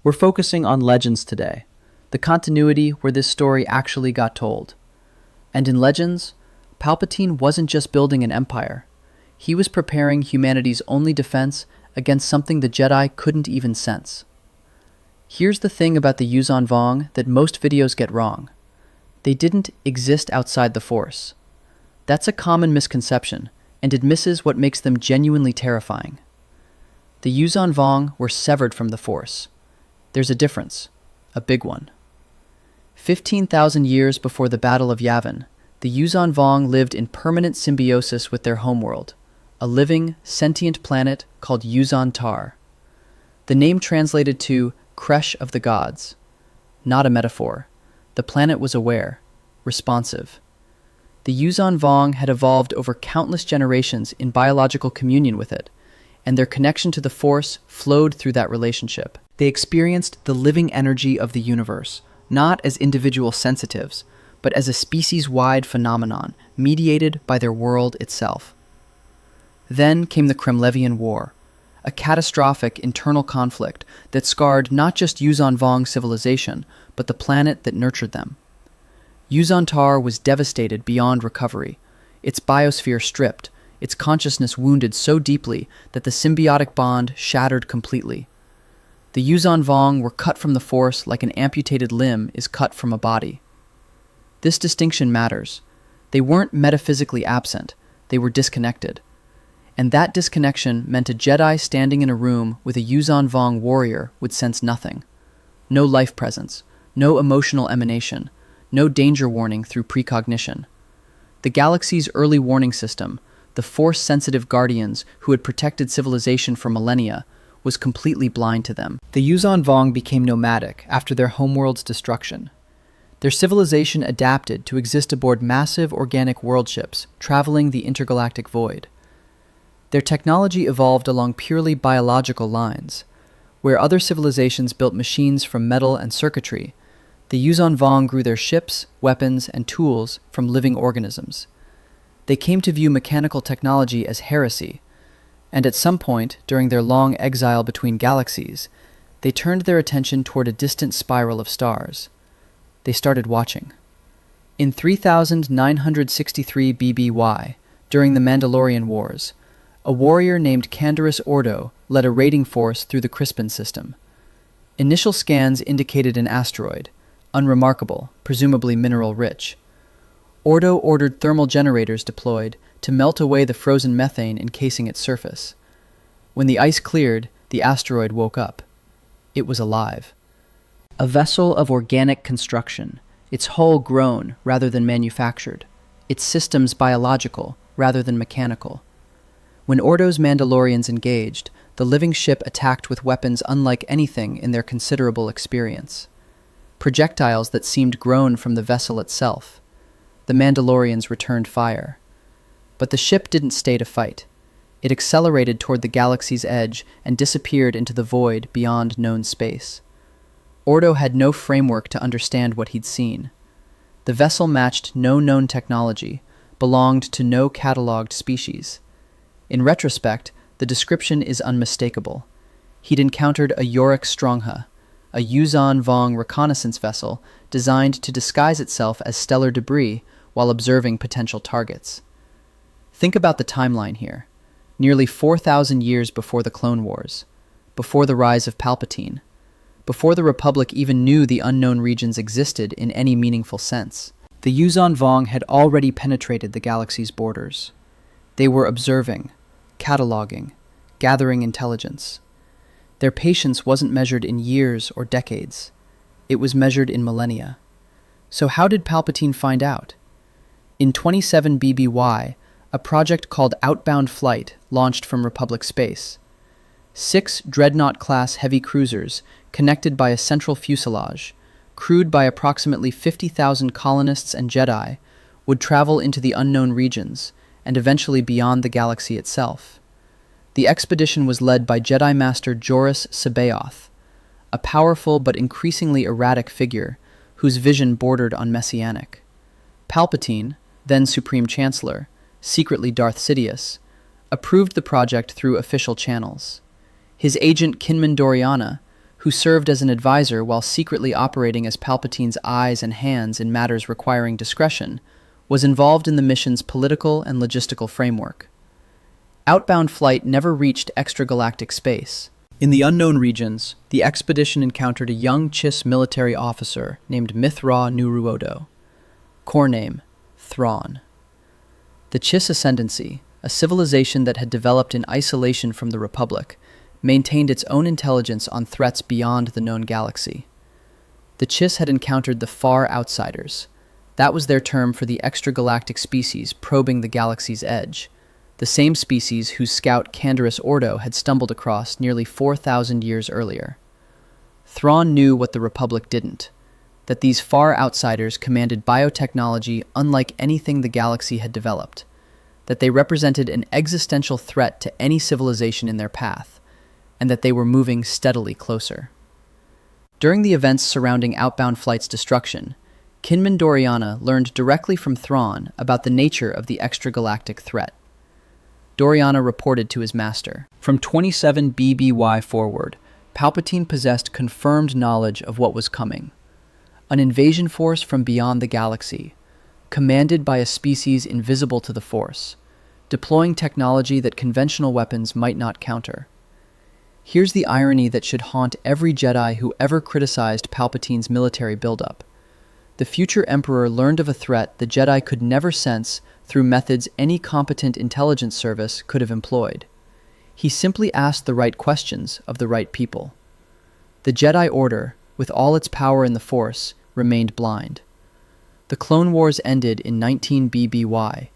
We're focusing on Legends today, the continuity where this story actually got told. And in Legends, Palpatine wasn't just building an empire. He was preparing humanity's only defense against something the Jedi couldn't even sense. Here's the thing about the Yuuzhan Vong that most videos get wrong. They didn't exist outside the Force. That's a common misconception, and it misses what makes them genuinely terrifying. The Yuuzhan Vong were severed from the Force. There's a difference, a big one. 15,000 years before the Battle of Yavin, the Yuuzhan Vong lived in permanent symbiosis with their homeworld, a living, sentient planet called Yuuzhan'tar. The name translated to Crèche of the Gods. Not a metaphor. The planet was aware, responsive. The Yuuzhan Vong had evolved over countless generations in biological communion with it, and their connection to the Force flowed through that relationship. They experienced the living energy of the universe, not as individual sensitives, but as a species-wide phenomenon mediated by their world itself. Then came the Cremlevian War, a catastrophic internal conflict that scarred not just Yuuzhan Vong civilization, but the planet that nurtured them. Yuuzhan'tar was devastated beyond recovery, its biosphere stripped, its consciousness wounded so deeply that the symbiotic bond shattered completely. The Yuuzhan Vong were cut from the Force like an amputated limb is cut from a body. This distinction matters. They weren't metaphysically absent, they were disconnected. And that disconnection meant a Jedi standing in a room with a Yuuzhan Vong warrior would sense nothing. No life presence, no emotional emanation, no danger warning through precognition. The galaxy's early warning system, the Force-sensitive guardians who had protected civilization for millennia, was completely blind to them. The Yuuzhan Vong became nomadic after their homeworld's destruction. Their civilization adapted to exist aboard massive organic worldships traveling the intergalactic void. Their technology evolved along purely biological lines. Where other civilizations built machines from metal and circuitry, the Yuuzhan Vong grew their ships, weapons, and tools from living organisms. They came to view mechanical technology as heresy, and at some point, during their long exile between galaxies, they turned their attention toward a distant spiral of stars. They started watching. In 3963 BBY, during the Mandalorian Wars, a warrior named Canderous Ordo led a raiding force through the Crispin system. Initial scans indicated an asteroid, unremarkable, presumably mineral-rich. Ordo ordered thermal generators deployed to melt away the frozen methane encasing its surface. When the ice cleared, the asteroid woke up. It was alive. A vessel of organic construction, its hull grown rather than manufactured, its systems biological rather than mechanical. When Ordo's Mandalorians engaged, the living ship attacked with weapons unlike anything in their considerable experience. Projectiles that seemed grown from the vessel itself. The Mandalorians returned fire. But the ship didn't stay to fight. It accelerated toward the galaxy's edge and disappeared into the void beyond known space. Ordo had no framework to understand what he'd seen. The vessel matched no known technology, belonged to no cataloged species. In retrospect, the description is unmistakable. He'd encountered a Yorick Strongha, a Yuuzhan Vong reconnaissance vessel designed to disguise itself as stellar debris while observing potential targets. Think about the timeline here. Nearly 4,000 years before the Clone Wars, before the rise of Palpatine, before the Republic even knew the unknown regions existed in any meaningful sense. The Yuuzhan Vong had already penetrated the galaxy's borders. They were observing, cataloging, gathering intelligence. Their patience wasn't measured in years or decades. It was measured in millennia. So how did Palpatine find out? In 27 BBY, a project called Outbound Flight launched from Republic space. 6 Dreadnought-class heavy cruisers, connected by a central fuselage, crewed by approximately 50,000 colonists and Jedi, would travel into the unknown regions, and eventually beyond the galaxy itself. The expedition was led by Jedi Master Joruus C'baoth, a powerful but increasingly erratic figure whose vision bordered on messianic. Palpatine, then Supreme Chancellor, secretly Darth Sidious, approved the project through official channels. His agent Kinman Doriana, who served as an advisor while secretly operating as Palpatine's eyes and hands in matters requiring discretion, was involved in the mission's political and logistical framework. Outbound flight never reached extragalactic space. In the unknown regions, the expedition encountered a young Chiss military officer named Mithra Nuruodo. Core name, Thrawn. The Chiss Ascendancy, a civilization that had developed in isolation from the Republic, maintained its own intelligence on threats beyond the known galaxy. The Chiss had encountered the Far Outsiders. That was their term for the extragalactic species probing the galaxy's edge, the same species whose scout Canderous Ordo had stumbled across nearly 4,000 years earlier. Thrawn knew what the Republic didn't, that these Far Outsiders commanded biotechnology unlike anything the galaxy had developed, that they represented an existential threat to any civilization in their path, and that they were moving steadily closer. During the events surrounding Outbound Flight's destruction, Kinman Doriana learned directly from Thrawn about the nature of the extragalactic threat. Doriana reported to his master. From 27 BBY forward, Palpatine possessed confirmed knowledge of what was coming. An invasion force from beyond the galaxy, commanded by a species invisible to the Force, deploying technology that conventional weapons might not counter. Here's the irony that should haunt every Jedi who ever criticized Palpatine's military buildup. The future Emperor learned of a threat the Jedi could never sense through methods any competent intelligence service could have employed. He simply asked the right questions of the right people. The Jedi Order, with all its power in the Force, remained blind. The Clone Wars ended in 19 BBY.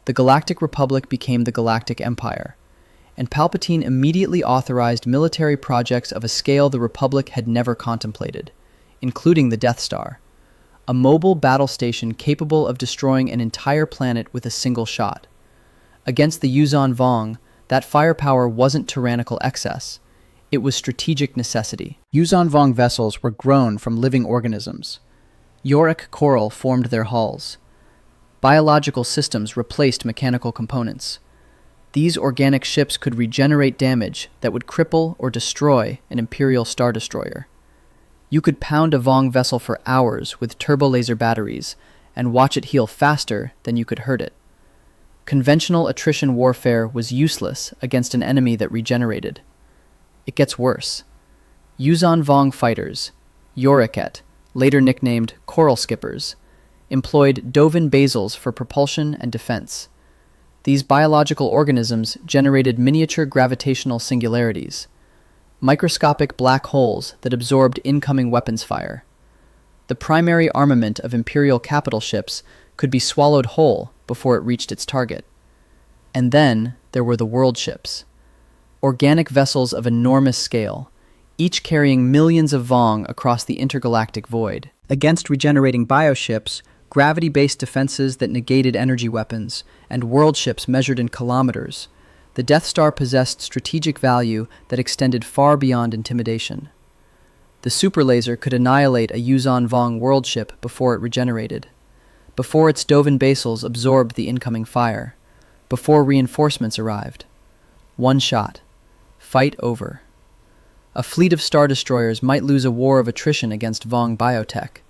The Galactic Republic became the Galactic Empire, and Palpatine immediately authorized military projects of a scale the Republic had never contemplated, including the Death Star, a mobile battle station capable of destroying an entire planet with a single shot. Against the Yuuzhan Vong, that firepower wasn't tyrannical excess, it was strategic necessity. Yuuzhan Vong vessels were grown from living organisms. Yorick coral formed their hulls. Biological systems replaced mechanical components. These organic ships could regenerate damage that would cripple or destroy an Imperial Star Destroyer. You could pound a Vong vessel for hours with turbolaser batteries and watch it heal faster than you could hurt it. Conventional attrition warfare was useless against an enemy that regenerated. It gets worse. Yuuzhan Vong fighters, Yoriket, later nicknamed Coral Skippers, employed Dovin basils for propulsion and defense. These biological organisms generated miniature gravitational singularities, microscopic black holes that absorbed incoming weapons fire. The primary armament of Imperial capital ships could be swallowed whole before it reached its target. And then there were the worldships, organic vessels of enormous scale, each carrying millions of Vong across the intergalactic void. Against regenerating bioships, gravity-based defenses that negated energy weapons, and worldships measured in kilometers, the Death Star possessed strategic value that extended far beyond intimidation. The superlaser could annihilate a Yuuzhan Vong worldship before it regenerated, before its Dovin basils absorbed the incoming fire, before reinforcements arrived. One shot. Fight over. A fleet of Star Destroyers might lose a war of attrition against Vong biotech.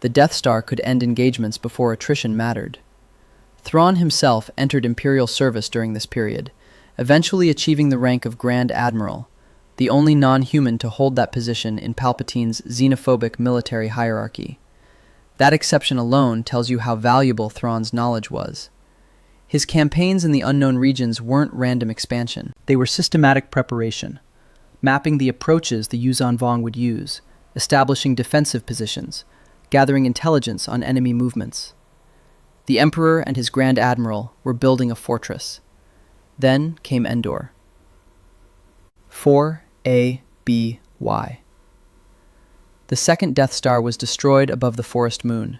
The Death Star could end engagements before attrition mattered. Thrawn himself entered Imperial service during this period, eventually achieving the rank of Grand Admiral, the only non-human to hold that position in Palpatine's xenophobic military hierarchy. That exception alone tells you how valuable Thrawn's knowledge was. His campaigns in the unknown regions weren't random expansion. They were systematic preparation, mapping the approaches the Yuuzhan Vong would use, establishing defensive positions, gathering intelligence on enemy movements. The Emperor and his Grand Admiral were building a fortress. Then came Endor. 4ABY. The second Death Star was destroyed above the forest moon.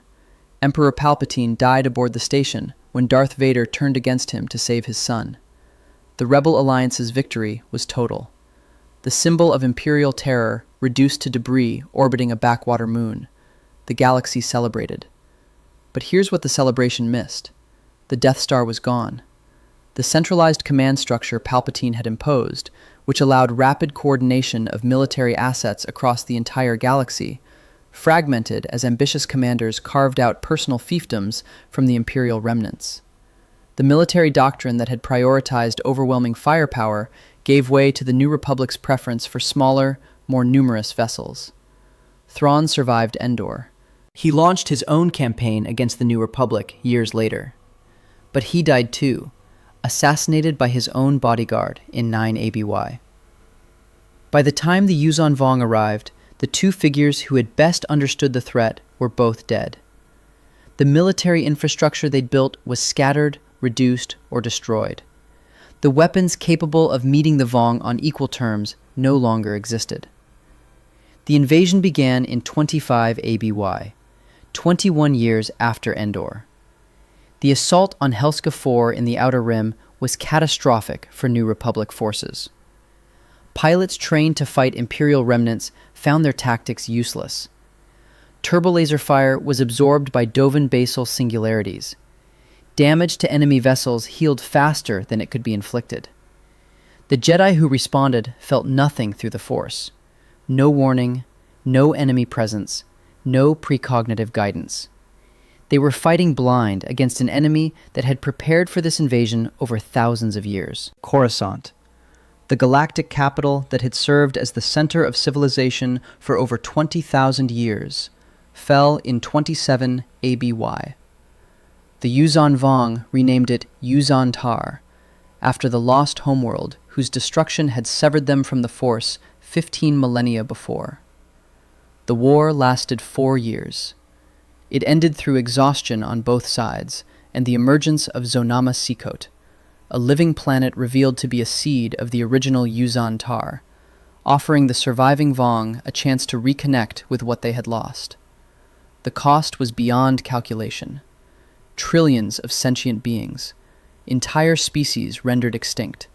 Emperor Palpatine died aboard the station when Darth Vader turned against him to save his son. The Rebel Alliance's victory was total. The symbol of Imperial terror reduced to debris orbiting a backwater moon. The galaxy celebrated. But here's what the celebration missed. The Death Star was gone. The centralized command structure Palpatine had imposed which allowed rapid coordination of military assets across the entire galaxy, fragmented as ambitious commanders carved out personal fiefdoms from the Imperial remnants. The military doctrine that had prioritized overwhelming firepower gave way to the New Republic's preference for smaller, more numerous vessels. Thrawn survived Endor. He launched his own campaign against the New Republic years later. But he died too, assassinated by his own bodyguard in 9 ABY. By the time the Yuuzhan Vong arrived, the two figures who had best understood the threat were both dead. The military infrastructure they'd built was scattered, reduced, or destroyed. The weapons capable of meeting the Vong on equal terms no longer existed. The invasion began in 25 ABY, 21 years after Endor. The assault on Helska IV in the Outer Rim was catastrophic for New Republic forces. Pilots trained to fight Imperial remnants found their tactics useless. Turbolaser fire was absorbed by Dovan basal singularities. Damage to enemy vessels healed faster than it could be inflicted. The Jedi who responded felt nothing through the Force. No warning, no enemy presence, no precognitive guidance. They were fighting blind against an enemy that had prepared for this invasion over thousands of years. Coruscant, the galactic capital that had served as the center of civilization for over 20,000 years, fell in 27 ABY. The Yuuzhan Vong renamed it Yuuzhan'tar, after the lost homeworld whose destruction had severed them from the Force 15 millennia before. The war lasted 4 years. It ended through exhaustion on both sides and the emergence of Zonama Seekot, a living planet revealed to be a seed of the original Yuuzhan'tar, offering the surviving Vong a chance to reconnect with what they had lost. The cost was beyond calculation. Trillions of sentient beings, entire species rendered extinct,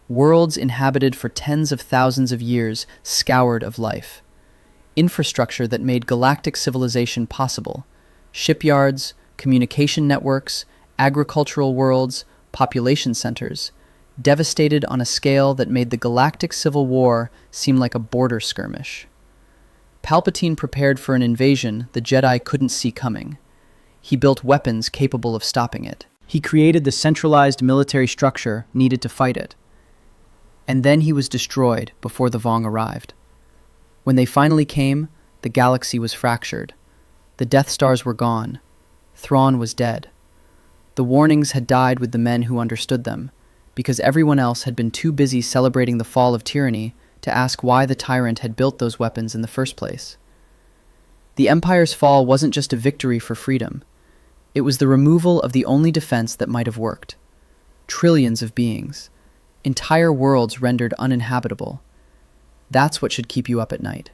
worlds inhabited for tens of thousands of years scoured of life, infrastructure that made galactic civilization possible, shipyards, communication networks, agricultural worlds, population centers, devastated on a scale that made the galactic civil war seem like a border skirmish. Palpatine prepared for an invasion the Jedi couldn't see coming. He built weapons capable of stopping it. He created the centralized military structure needed to fight it. And then he was destroyed before the Vong arrived. When they finally came, the galaxy was fractured. The Death Stars were gone. Thrawn was dead. The warnings had died with the men who understood them, because everyone else had been too busy celebrating the fall of tyranny to ask why the tyrant had built those weapons in the first place. The Empire's fall wasn't just a victory for freedom. It was the removal of the only defense that might have worked. Trillions of beings. Entire worlds rendered uninhabitable. That's what should keep you up at night.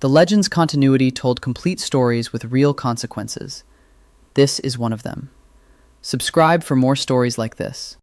The Legends continuity told complete stories with real consequences. This is one of them. Subscribe for more stories like this.